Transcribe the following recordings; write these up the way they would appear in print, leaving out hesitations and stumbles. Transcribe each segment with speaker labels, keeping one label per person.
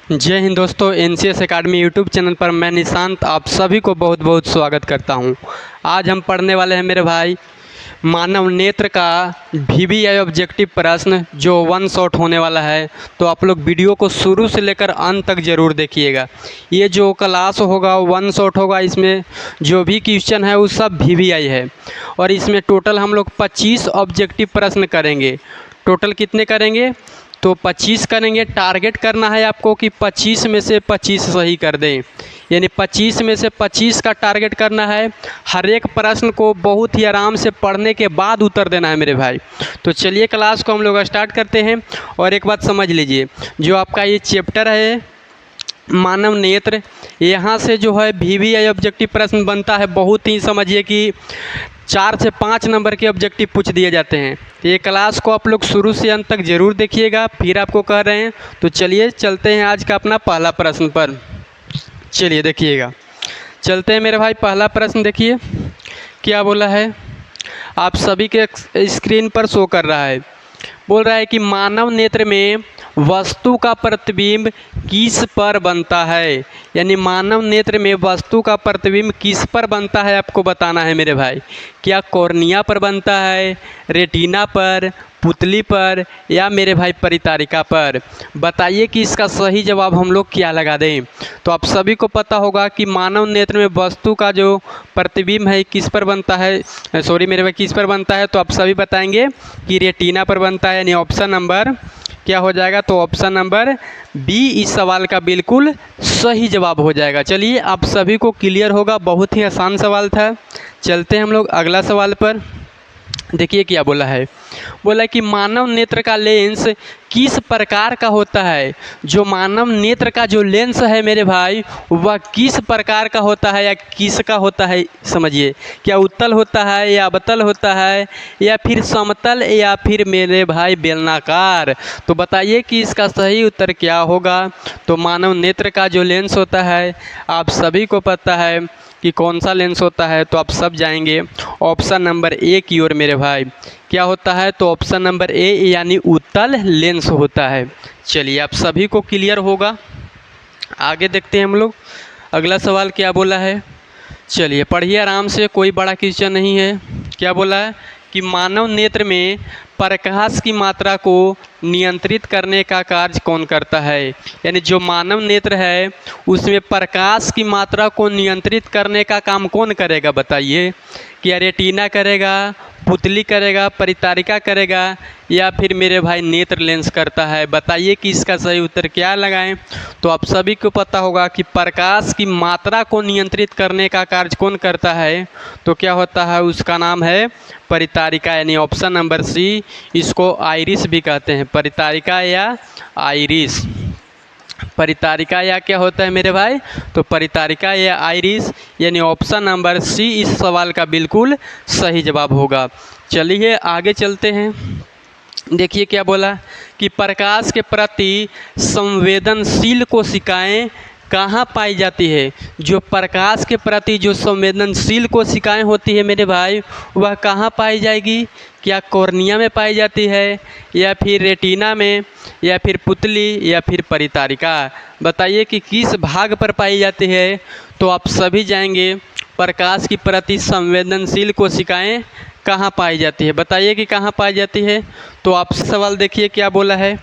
Speaker 1: जय हिंद दोस्तों, NCS academy YouTube channel पर मैं निशांत आप सभी को बहुत बहुत स्वागत करता हूं। आज हम पढ़ने वाले हैं मेरे भाई मानव नेत्र का वीवीआई ऑब्जेक्टिव प्रश्न जो वन शॉट होने वाला है। तो आप लोग वीडियो को शुरू से लेकर अंत तक ज़रूर देखिएगा। ये जो क्लास होगा वन शॉट होगा, इसमें जो भी क्वेश्चन है वो सब वीवीआई है और इसमें टोटल हम लोग 25 ऑब्जेक्टिव प्रश्न करेंगे। टोटल कितने करेंगे? तो 25 करेंगे। टारगेट करना है आपको कि 25 में से 25 सही कर दें, यानी 25 में से 25 का टारगेट करना है। हर एक प्रश्न को बहुत ही आराम से पढ़ने के बाद उत्तर देना है मेरे भाई। तो चलिए क्लास को हम लोग स्टार्ट करते हैं। और एक बात समझ लीजिए, जो आपका ये चैप्टर है मानव नेत्र, यहाँ से जो है वीवीआई ऑब्जेक्टिव प्रश्न बनता है। बहुत ही समझिए कि 4 से 5 नंबर के ऑब्जेक्टिव पूछ दिए जाते हैं। ये क्लास को आप लोग शुरू से अंत तक ज़रूर देखिएगा, फिर आपको कह रहे हैं। तो चलिए चलते हैं आज का अपना पहला प्रश्न पर। चलिए देखिएगा, चलते हैं मेरे भाई। पहला प्रश्न देखिए क्या बोला है, आप सभी के स्क्रीन पर शो कर रहा है। बोल रहा है कि मानव नेत्र में वस्तु का प्रतिबिंब किस पर बनता है, यानी मानव नेत्र में वस्तु का प्रतिबिंब किस पर बनता है आपको बताना है मेरे भाई। क्या कॉर्निया पर बनता है, रेटिना पर, पुतली पर, या मेरे भाई परितारिका पर? बताइए कि इसका सही जवाब हम लोग क्या लगा दें। तो आप सभी को पता होगा कि मानव नेत्र में वस्तु का जो प्रतिबिंब है किस पर बनता है, सॉरी मेरे भाई किस पर बनता है। तो आप सभी बताएंगे कि रेटिना पर बनता है, यानी ऑप्शन नंबर क्या हो जाएगा? तो ऑप्शन नंबर बी इस सवाल का बिल्कुल सही जवाब हो जाएगा। चलिए आप सभी को क्लियर होगा, बहुत ही आसान सवाल था। चलते हैं हम लोग अगला सवाल पर। देखिए क्या बोला है, बोला कि मानव नेत्र का लेंस किस प्रकार का होता है। जो मानव नेत्र का जो लेंस है मेरे भाई, वह किस प्रकार का होता है या किसका होता है समझिए। क्या उत्तल होता है या अवतल होता है या फिर समतल या फिर मेरे भाई बेलनाकार? तो बताइए कि इसका सही उत्तर क्या होगा। तो मानव नेत्र का जो लेंस होता है आप सभी को पता है कि कौन सा लेंस होता है। तो आप सब जाएंगे ऑप्शन नंबर ए की ओर मेरे भाई। क्या होता है? तो ऑप्शन नंबर ए यानी उत्तल लेंस होता है। चलिए आप सभी को क्लियर होगा। आगे देखते हैं हम लोग अगला सवाल क्या बोला है। चलिए पढ़िए आराम से, कोई बड़ा क्वेश्चन नहीं है। क्या बोला है कि मानव नेत्र में प्रकाश की मात्रा को नियंत्रित करने का कार्य कौन करता है, यानी जो मानव नेत्र है उसमें प्रकाश की मात्रा को नियंत्रित करने का काम कौन करेगा बताइए। क्या रेटिना करेगा, पुतली करेगा, परितारिका करेगा, या फिर मेरे भाई नेत्र लेंस करता है? बताइए कि इसका सही उत्तर क्या लगाएं। तो आप सभी को पता होगा कि प्रकाश की मात्रा को नियंत्रित करने का कार्य कौन करता है। तो क्या होता है? उसका नाम है परितारिका, यानी ऑप्शन नंबर सी। इसको आइरिस भी कहते हैं, परितारिका या आइरिस। परितारिका या क्या होता है मेरे भाई? तो परितारिका या आइरिस, यानी ऑप्शन नंबर सी इस सवाल का बिल्कुल सही जवाब होगा। चलिए आगे चलते हैं। देखिए क्या बोला कि प्रकाश के प्रति संवेदनशील कोशिकाएं कहाँ पाई जाती है। जो प्रकाश के प्रति जो संवेदनशील कोशिकाएं होती है मेरे भाई, वह कहाँ पाई जाएगी? क्या कॉर्निया में पाई जाती है या फिर रेटिना में या फिर पुतली या फिर परितारिका? बताइए कि किस भाग पर पाई जाती है। तो आप सभी जाएंगे प्रकाश की प्रति संवेदनशील कोशिकाएं कहाँ पाई जाती है, बताइए कि कहाँ पाई जाती है। तो आप सवाल देखिए क्या बोला है।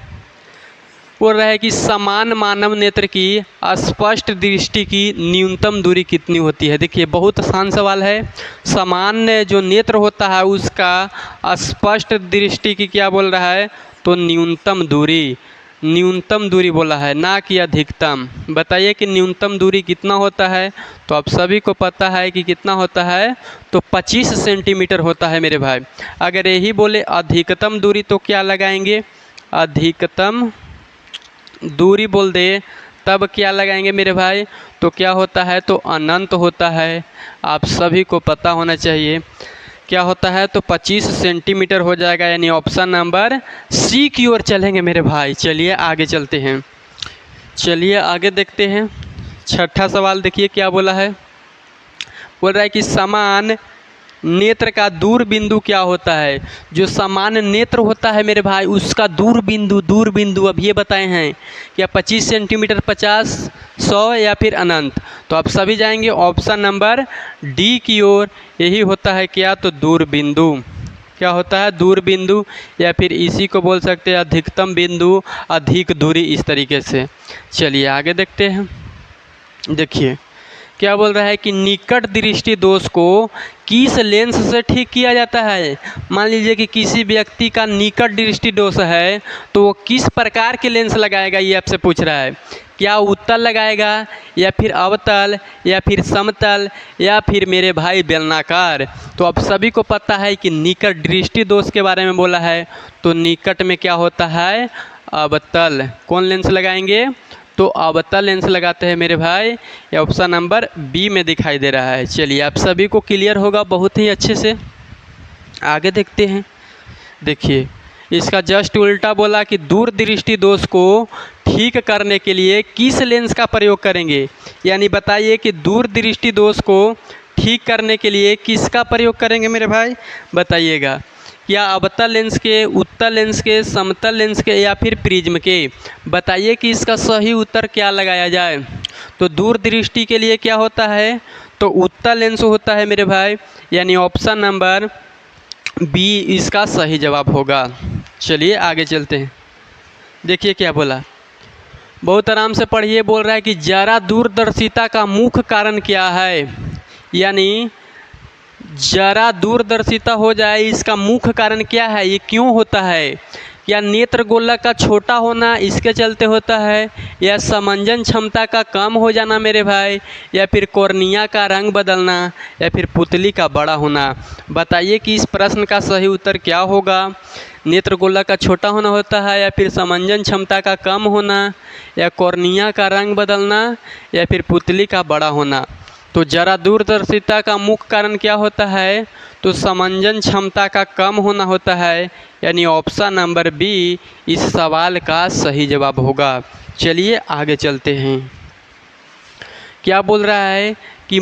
Speaker 1: बोल रहा है कि समान मानव नेत्र की स्पष्ट दृष्टि की न्यूनतम दूरी कितनी होती है। देखिए बहुत आसान सवाल है। समान जो नेत्र होता है उसका स्पष्ट दृष्टि की क्या बोल रहा है? तो न्यूनतम दूरी, न्यूनतम दूरी बोला है, ना कि अधिकतम। बताइए कि न्यूनतम दूरी कितना होता है। तो आप सभी को पता है कि कितना होता है? तो 25 सेंटीमीटर होता है मेरे भाई। अगर यही बोले अधिकतम दूरी तो क्या लगाएंगे? अधिकतम दूरी बोल दे तब क्या लगाएंगे मेरे भाई? तो क्या होता है? तो अनंत होता है। आप सभी को पता होना चाहिए क्या होता है। तो 25 सेंटीमीटर हो जाएगा, यानी ऑप्शन नंबर सी की ओर चलेंगे मेरे भाई। चलिए आगे चलते हैं। चलिए आगे देखते हैं। छठा सवाल देखिए क्या बोला है। बोल रहा है कि समान नेत्र का दूर बिंदु क्या होता है? जो सामान्य नेत्र होता है मेरे भाई उसका दूर बिंदु अब ये बताए हैं क्या 25 सेंटीमीटर, 50, 100 या फिर अनंत। तो आप सभी जाएंगे ऑप्शन नंबर डी की ओर। यही होता है क्या? तो दूर बिंदु। क्या होता है? दूर बिंदु, या फिर इसी को बोल सकते हैं अधिकतम बिंदु, अधिक दूरी, इस तरीके से। चलिए आगे देखते हैं। देखिए क्या बोल रहा है कि निकट दृष्टि दोष को किस लेंस से ठीक किया जाता है? मान लीजिए कि किसी व्यक्ति का निकट दृष्टि दोष है तो वो किस प्रकार के लेंस लगाएगा, ये आपसे पूछ रहा है। क्या उत्तल लगाएगा, या फिर अवतल, या फिर समतल, या फिर मेरे भाई बेलनाकार? तो अब सभी को पता है कि निकट दृष्टि दोष के बारे में बोला है, तो निकट में क्या होता है? अवतल। कौन लेंस लगाएंगे? तो अवतल लेंस लगाते हैं मेरे भाई। ये ऑप्शन नंबर बी में दिखाई दे रहा है। चलिए आप सभी को क्लियर होगा बहुत ही अच्छे से। आगे देखते हैं। देखिए इसका जस्ट उल्टा बोला कि दूर दृष्टि दोष को ठीक करने के लिए किस लेंस का प्रयोग करेंगे? यानी बताइए कि दूर दृष्टि दोष को ठीक करने के लिए किसका प्रयोग करेंगे मेरे भाई? बताइएगा। क्या अवतल लेंस के, उत्तल लेंस के, समतल लेंस के, या फिर प्रिज्म के? बताइए कि इसका सही उत्तर क्या लगाया जाए। तो दूर दृष्टि के लिए क्या होता है? तो उत्तल लेंस होता है मेरे भाई, यानी ऑप्शन नंबर बी इसका सही जवाब होगा। चलिए आगे चलते हैं। देखिए क्या बोला, बहुत आराम से पढ़िए। बोल रहा है कि जरा दूरदर्शिता का मुख्य कारण क्या है? यानी जरा दूरदर्शिता हो जाए इसका मुख्य कारण क्या है? ये क्यों होता है? या नेत्र गोलक का छोटा होना इसके चलते होता है, या समंजन क्षमता का कम हो जाना मेरे भाई, या फिर कॉर्निया का रंग बदलना, या फिर पुतली का बड़ा होना? बताइए कि इस प्रश्न का सही उत्तर क्या होगा। नेत्र गोलक का छोटा होना होता है, या फिर समंजन क्षमता का कम होना, या कॉर्निया का रंग बदलना, या फिर पुतली का बड़ा होना? तो जरा दूरदर्शिता का मुख्य कारण क्या होता है? तो समंजन क्षमता का कम होना होता है, यानी ऑप्शन नंबर बी इस सवाल का सही जवाब होगा। चलिए आगे चलते हैं। क्या बोल रहा है कि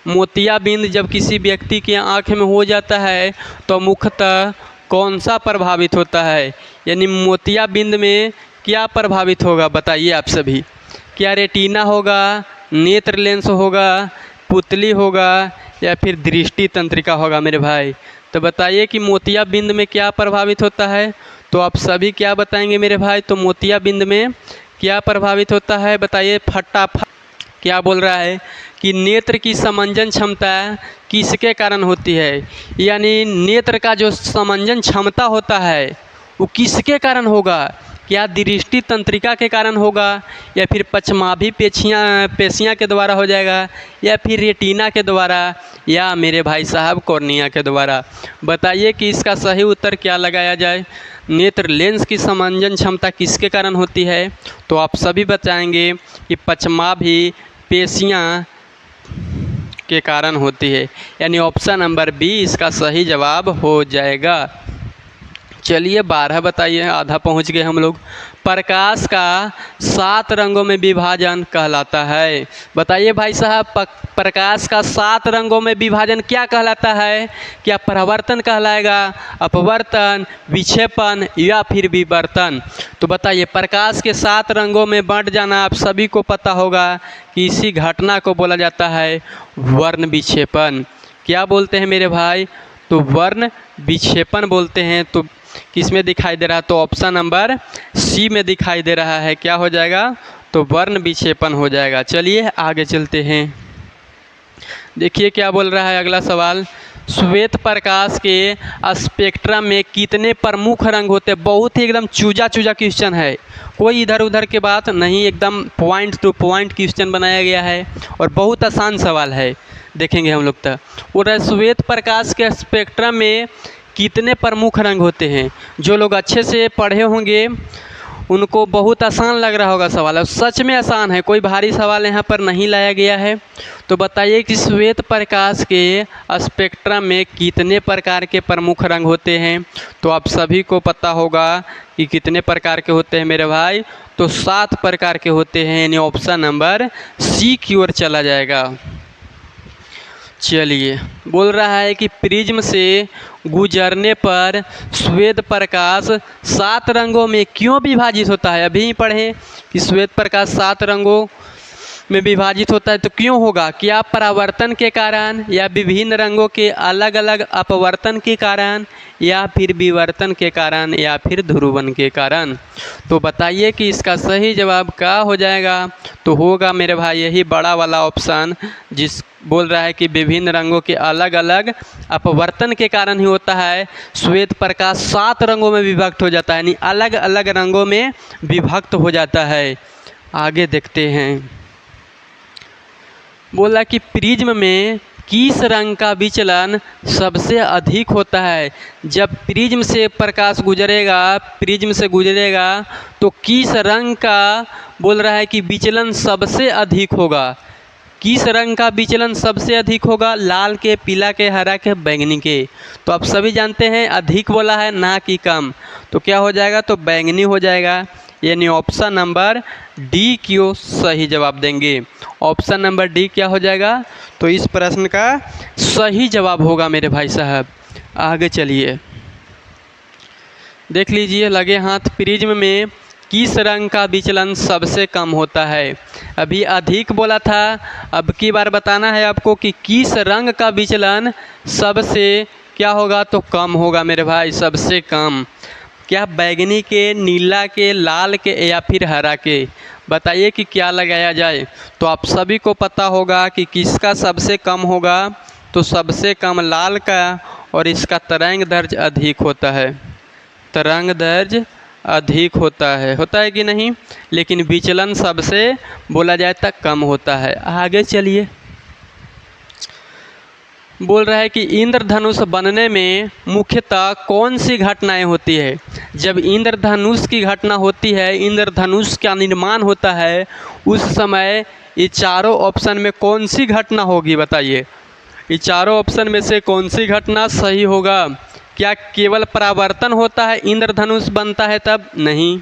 Speaker 1: मोतियाबिंद जब किसी व्यक्ति की आँख में हो जाता है तो मुख्यतः कौन सा प्रभावित होता है? यानी मोतियाबिंद में क्या प्रभावित होगा? बताइए आप सभी। क्या रेटिना होगा, नेत्र लेंस होगा, पुतली होगा, या फिर दृष्टि तंत्रिका होगा मेरे भाई? तो बताइए कि मोतियाबिंद में क्या प्रभावित होता है। तो आप सभी क्या बताएंगे मेरे भाई? तो मोतियाबिंद में क्या प्रभावित होता है बताइए फटाफट। क्या बोल रहा है कि नेत्र की समंजन क्षमता किसके कारण होती है? यानी नेत्र का जो समंजन क्षमता होता है वो किसके कारण होगा? क्या दृष्टि तंत्रिका के कारण होगा, या फिर पश्चमाभी पेशियाँ के द्वारा हो जाएगा, या फिर रेटिना के द्वारा, या मेरे भाई साहब कॉर्निया के द्वारा? बताइए कि इसका सही उत्तर क्या लगाया जाए। नेत्र लेंस की समंजन क्षमता किसके कारण होती है? तो आप सभी बताएंगे कि पश्चमाभी पेशियाँ के कारण होती है, यानी ऑप्शन नंबर बी इसका सही जवाब हो जाएगा। चलिए 12 बताइए, आधा पहुंच गए हम लोग। प्रकाश का 7 रंगों में विभाजन कहलाता है। बताइए भाई साहब, प्रकाश का 7 रंगों में विभाजन क्या कहलाता है? क्या परावर्तन कहलाएगा, अपवर्तन, विक्षेपण, या फिर विवर्तन? तो बताइए प्रकाश के 7 रंगों में बांट जाना आप सभी को पता होगा कि इसी घटना को बोला जाता है वर्ण विक्षेपण। क्या बोलते हैं मेरे भाई? तो वर्ण विक्षेपण बोलते हैं। तो किस में दिखाई दे रहा है? तो ऑप्शन नंबर सी में दिखाई दे रहा है। क्या हो जाएगा? तो वर्ण विक्षेपण हो जाएगा। चलिए आगे चलते हैं। देखिए क्या बोल रहा है अगला सवाल। श्वेत प्रकाश के स्पेक्ट्रम में कितने प्रमुख रंग होते हैं? बहुत ही एकदम चूजा क्वेश्चन है, कोई इधर उधर के बात नहीं, एकदम पॉइंट टू पॉइंट क्वेश्चन बनाया गया है और बहुत आसान सवाल है। देखेंगे हम लोग तक। और श्वेत प्रकाश के स्पेक्ट्रम में कितने प्रमुख रंग होते हैं? जो लोग अच्छे से पढ़े होंगे उनको बहुत आसान लग रहा होगा सवाल, और सच में आसान है, कोई भारी सवाल यहाँ पर नहीं लाया गया है। तो बताइए कि श्वेत प्रकाश के स्पेक्ट्रम में कितने प्रकार के प्रमुख रंग होते हैं? तो आप सभी को पता होगा कि कितने प्रकार के होते हैं मेरे भाई? तो 7 प्रकार के होते हैं, यानी ऑप्शन नंबर सी की ओर चला जाएगा। चलिए, बोल रहा है कि प्रिज्म से गुजरने पर श्वेत प्रकाश 7 रंगों में क्यों विभाजित होता है। अभी ही पढ़े कि श्वेत प्रकाश 7 रंगों में विभाजित होता है, तो क्यों होगा? क्या परावर्तन के कारण, या विभिन्न रंगों के अलग अलग अपवर्तन के कारण, या फिर विवर्तन के कारण, या फिर ध्रुवन के कारण। तो बताइए कि इसका सही जवाब क्या हो जाएगा। तो होगा मेरे भाई यही बड़ा वाला ऑप्शन, जिस बोल रहा है कि विभिन्न रंगों के अलग अलग अपवर्तन के कारण ही होता है। श्वेत प्रकाश 7 रंगों में विभक्त हो जाता है, यानी अलग अलग रंगों में विभक्त हो जाता है। आगे देखते हैं। बोला कि प्रिज्म में किस रंग का विचलन सबसे अधिक होता है। जब प्रिज्म से प्रकाश प्रिज्म से गुजरेगा तो किस रंग का बोल रहा है कि विचलन सबसे अधिक होगा। किस रंग का विचलन सबसे अधिक होगा? लाल के, पीला के, हरा के, बैंगनी के। तो आप सभी जानते हैं अधिक बोला है, ना कि कम। तो क्या हो जाएगा? तो बैंगनी हो जाएगा, यानी ऑप्शन नंबर डी क्यों सही जवाब देंगे। ऑप्शन नंबर डी क्या हो जाएगा? तो इस प्रश्न का सही जवाब होगा मेरे भाई साहब। आगे चलिए, देख लीजिए लगे हाथ। प्रिज्म में किस रंग का विचलन सबसे कम होता है। अभी अधिक बोला था, अब की बार बताना है आपको कि किस रंग का विचलन सबसे क्या होगा, तो कम होगा मेरे भाई, सबसे कम। क्या बैगनी के, नीला के, लाल के, या फिर हरा के। बताइए कि क्या लगाया जाए। तो आप सभी को पता होगा कि किसका सबसे कम होगा। तो सबसे कम लाल का, और इसका तरंग दैर्ध्य अधिक होता है। तरंग दैर्ध्य अधिक होता है कि नहीं, लेकिन विचलन सबसे बोला जाए तो कम होता है। आगे चलिए, बोल रहा है कि इंद्रधनुष बनने में मुख्यतः कौन सी घटनाएं होती है। जब इंद्रधनुष की घटना होती है, इंद्रधनुष का निर्माण होता है, उस समय ये चारों ऑप्शन में कौन सी घटना होगी। बताइए, ये चारों ऑप्शन में से कौन सी घटना सही होगा। क्या केवल परावर्तन होता है, इंद्रधनुष बनता है तब? नहीं।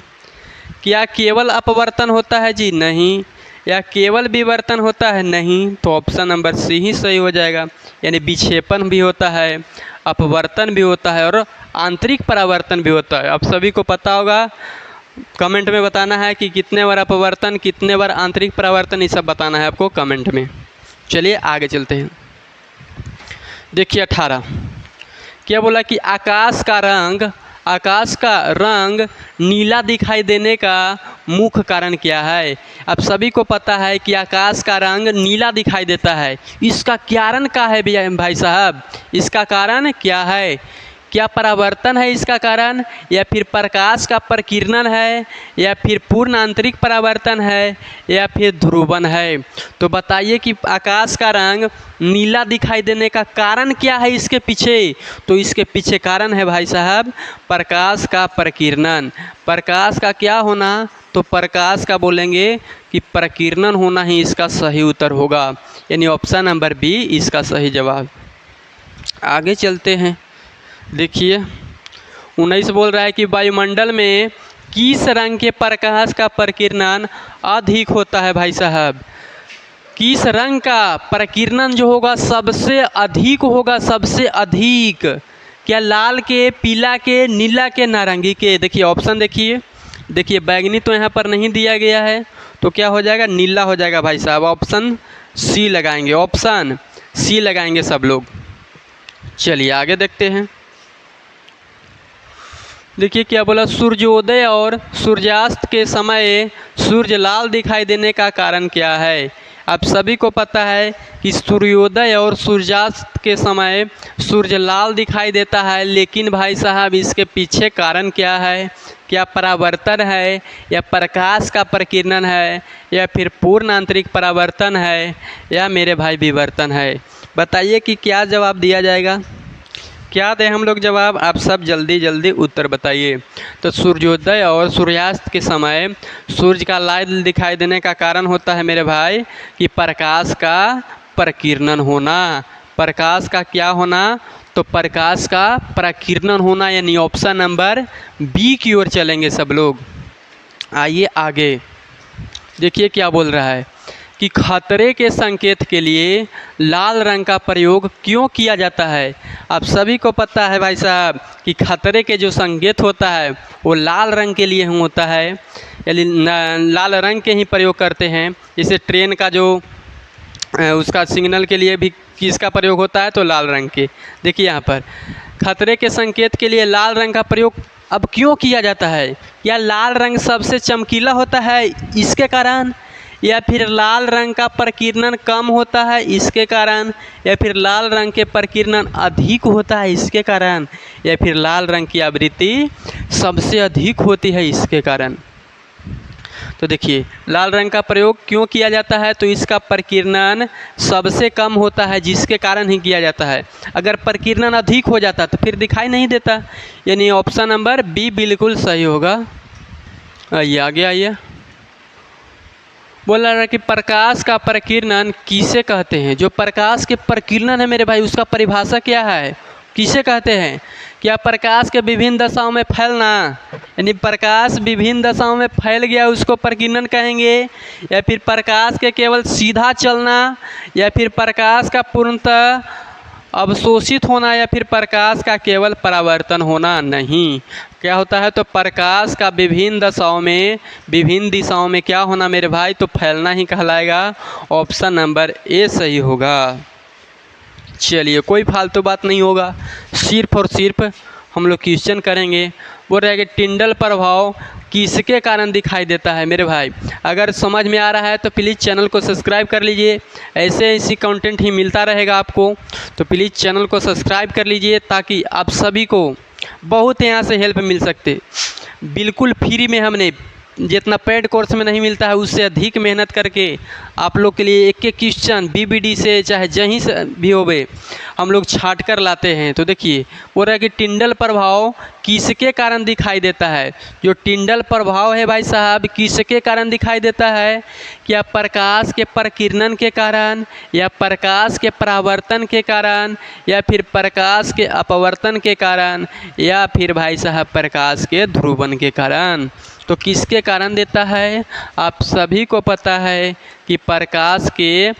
Speaker 1: क्या केवल अपवर्तन होता है जी? नहीं। या केवल विवर्तन होता है? नहीं। तो ऑप्शन नंबर सी ही सही हो जाएगा, यानी विक्षेपण भी होता है, अपवर्तन भी होता है, और आंतरिक परावर्तन भी होता है। आप सभी को पता होगा, कमेंट में बताना है कि कितने बार अपवर्तन, कितने बार आंतरिक परावर्तन, ये सब बताना है आपको कमेंट में। चलिए आगे चलते हैं। देखिए 18 क्या बोला कि आकाश का रंग नीला दिखाई देने का मुख्य कारण क्या है। अब सभी को पता है कि आकाश का रंग नीला दिखाई देता है। इसका कारण क्या है भाई साहब? इसका कारण क्या है? क्या परावर्तन है इसका कारण, या फिर प्रकाश का प्रकीर्णन है, या फिर पूर्ण आंतरिक परावर्तन है, या फिर ध्रुवन है। तो बताइए कि आकाश का रंग नीला दिखाई देने का कारण क्या है इसके पीछे। तो इसके पीछे कारण है भाई साहब प्रकाश का प्रकीर्णन। प्रकाश का क्या होना? तो प्रकाश का बोलेंगे कि प्रकीर्णन होना ही इसका सही उत्तर होगा, यानी ऑप्शन नंबर बी इसका सही जवाब। आगे चलते हैं। देखिए 19 बोल रहा है कि वायुमंडल में किस रंग के प्रकाश का प्रकीर्णन अधिक होता है। भाई साहब, किस रंग का प्रकीर्णन जो होगा सबसे अधिक होगा, सबसे अधिक? क्या लाल के, पीला के, नीला के, नारंगी के? देखिए ऑप्शन देखिए बैगनी तो यहाँ पर नहीं दिया गया है, तो क्या हो जाएगा? नीला हो जाएगा भाई साहब। ऑप्शन सी लगाएंगे, ऑप्शन सी लगाएंगे सब लोग। चलिए आगे देखते हैं। देखिए क्या बोला, सूर्योदय और सूर्यास्त के समय सूर्य लाल दिखाई देने का कारण क्या है। आप सभी को पता है कि सूर्योदय और सूर्यास्त के समय सूर्य लाल दिखाई देता है, लेकिन भाई साहब इसके पीछे कारण क्या है? क्या परावर्तन है, या प्रकाश का प्रकीर्णन है, या फिर पूर्ण आंतरिक परावर्तन है, या मेरे भाई विवर्तन है। बताइए कि क्या जवाब दिया जाएगा। क्या दें हम लोग जवाब? आप सब जल्दी जल्दी उत्तर बताइए। तो सूर्योदय और सूर्यास्त के समय सूर्य का लाल दिखाई देने का कारण होता है मेरे भाई कि प्रकाश का प्रकीर्णन होना। प्रकाश का क्या होना? तो प्रकाश का प्रकीर्णन होना, यानी ऑप्शन नंबर बी की ओर चलेंगे सब लोग। आइए आगे देखिए क्या बोल रहा है। कि खतरे के संकेत के लिए लाल रंग का प्रयोग क्यों किया जाता है। आप सभी को पता है भाई साहब कि खतरे के जो संकेत होता है वो लाल रंग के लिए होता है, यानी लाल रंग के ही प्रयोग करते हैं। जैसे ट्रेन का जो उसका सिग्नल के लिए भी किसका प्रयोग होता है, तो लाल रंग के। देखिए यहाँ पर खतरे के संकेत के लिए लाल रंग का प्रयोग अब क्यों किया जाता है। या लाल रंग सबसे चमकीला होता है इसके कारण, या फिर लाल रंग का प्रकीर्णन कम होता है इसके कारण, या फिर लाल रंग के प्रकीर्णन अधिक होता है इसके कारण, या फिर लाल रंग की आवृत्ति सबसे अधिक होती है इसके कारण। तो देखिए लाल रंग का प्रयोग क्यों किया जाता है, तो इसका प्रकीर्णन सबसे कम होता है जिसके कारण ही किया जाता है। अगर प्रकीर्णन अधिक हो जाता तो फिर दिखाई नहीं देता, यानी ऑप्शन नंबर बी बिल्कुल सही होगा। आइए आगे आइए। बोल रहा है कि प्रकाश का प्रकीर्णन किसे कहते हैं। जो प्रकाश के प्रकीर्णन है मेरे भाई उसका परिभाषा क्या है, किसे कहते हैं। क्या प्रकाश के विभिन्न दशाओं में फैलना, यानी प्रकाश विभिन्न दशाओं में फैल गया उसको प्रकीर्णन कहेंगे, या फिर प्रकाश के केवल सीधा चलना, या फिर प्रकाश का पूर्णतः अवशोषित होना, या फिर प्रकाश का केवल परावर्तन होना। नहीं, क्या होता है, तो प्रकाश का विभिन्न दशाओं में विभिन्न दिशाओं में क्या होना मेरे भाई, तो फैलना ही कहलाएगा। ऑप्शन नंबर ए सही होगा। चलिए कोई फालतू बात नहीं होगा, सिर्फ और सिर्फ हम लोग क्वेश्चन करेंगे। बोल रहे हैं कि टिंडल प्रभाव किसके कारण दिखाई देता है मेरे भाई। अगर समझ में आ रहा है तो प्लीज़ चैनल को सब्सक्राइब कर लीजिए, ऐसे इसी कंटेंट ही मिलता रहेगा आपको। तो प्लीज़ चैनल को सब्सक्राइब कर लीजिए ताकि आप सभी को बहुत यहाँ से हेल्प मिल सकते। बिल्कुल फ्री में हमने जितना पेड कोर्स में नहीं मिलता है उससे अधिक मेहनत करके आप लोग के लिए एक एक क्वेश्चन बीबीडी से चाहे जहीं से भी होवे हम लोग छाट कर लाते हैं। तो देखिए बोल रहा है कि टिंडल प्रभाव किसके कारण दिखाई देता है। जो टिंडल प्रभाव है भाई साहब किसके कारण दिखाई देता है। क्या प्रकाश के प्रकीर्णन के कारण, या प्रकाश के परावर्तन के कारण, या फिर प्रकाश के अपवर्तन के कारण, या फिर भाई साहब प्रकाश के ध्रुवन के कारण। तो किसके कारण देता है, आप सभी को पता है कि प्रकाश के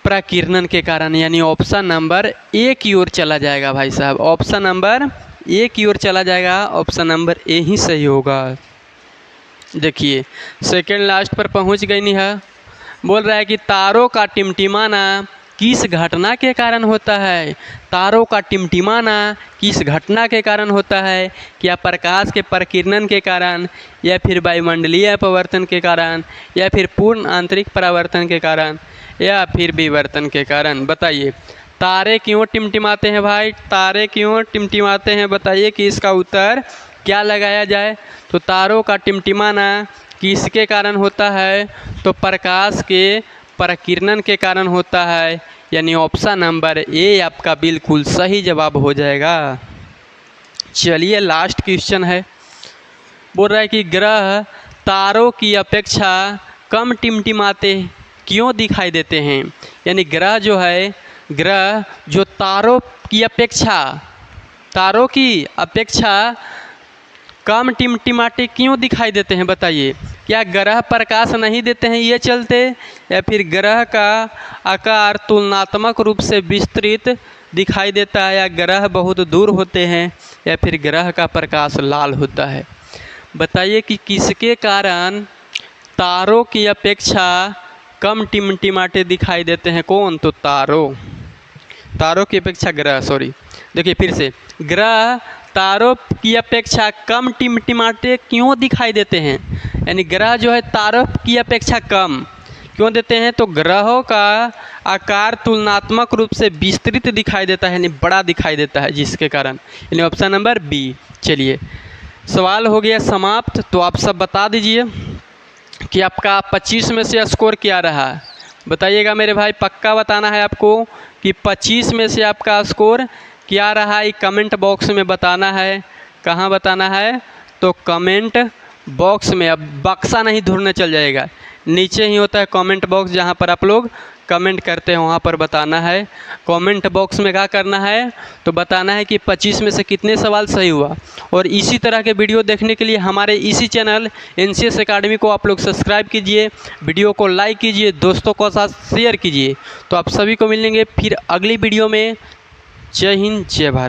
Speaker 1: प्रकीर्णन के कारण, यानी ऑप्शन नंबर ए की ओर चला जाएगा भाई साहब। ऑप्शन नंबर ए की ओर चला जाएगा, ऑप्शन नंबर ए ही सही होगा। देखिए सेकेंड लास्ट पर पहुंच गई नहीं है। बोल रहा है कि तारों का टिमटिमाना किस घटना के कारण होता है। तारों का टिमटिमाना किस घटना के कारण होता है। क्या प्रकाश के प्रकीर्णन के कारण, या फिर वायुमंडलीय अपवर्तन के कारण, या फिर पूर्ण आंतरिक परावर्तन के कारण, या फिर विवर्तन के कारण। बताइए तारे क्यों टिमटिमाते हैं भाई, तारे क्यों टिमटिमाते हैं, बताइए कि इसका उत्तर क्या लगाया जाए। तो तारों का टिमटिमाना किसके कारण होता है, तो प्रकाश के प्रकीर्णन के कारण होता है, यानी ऑप्शन नंबर ए आपका बिल्कुल सही जवाब हो जाएगा। चलिए लास्ट क्वेश्चन है। बोल रहा है कि ग्रह तारों की अपेक्षा कम टिमटिमाते क्यों दिखाई देते हैं। यानी ग्रह जो है, ग्रह जो तारों की अपेक्षा कम टिमटिमाते क्यों दिखाई देते हैं। बताइए क्या ग्रह प्रकाश नहीं देते हैं ये चलते, या फिर ग्रह का आकार तुलनात्मक रूप से विस्तृत दिखाई देता है, या ग्रह बहुत दूर होते हैं, या फिर ग्रह का प्रकाश लाल होता है। बताइए कि किसके कारण तारों की अपेक्षा कम टिमटिमाते दिखाई देते हैं। कौन, तो तारों की अपेक्षा ग्रह, देखिए फिर से, ग्रह तारों की अपेक्षा कम टिमटिमाते क्यों दिखाई देते हैं। यानी ग्रह जो है तारों की अपेक्षा कम क्यों देते हैं, तो ग्रहों का आकार तुलनात्मक रूप से विस्तृत दिखाई देता है, यानी बड़ा दिखाई देता है, जिसके कारण, यानी ऑप्शन नंबर बी। चलिए सवाल हो गया समाप्त। तो आप सब बता दीजिए कि आपका 25 में से स्कोर क्या रहा। बताइएगा मेरे भाई, पक्का बताना है आपको कि 25 में से आपका स्कोर क्या रहा, ये कमेंट बॉक्स में बताना है। कहाँ बताना है, तो कमेंट बॉक्स में। अब बक्सा नहीं ढूंढने चल जाएगा, नीचे ही होता है कमेंट बॉक्स जहाँ पर आप लोग कमेंट करते हैं वहाँ पर बताना है। कमेंट बॉक्स में क्या करना है तो बताना है कि 25 में से कितने सवाल सही हुआ। और इसी तरह के वीडियो देखने के लिए हमारे इसी चैनल NCS एकेडमी को आप लोग सब्सक्राइब कीजिए, वीडियो को लाइक कीजिए, दोस्तों के साथ शेयर कीजिए। तो आप सभी को मिलेंगे फिर अगली वीडियो में। जय हिंद, जय भारत।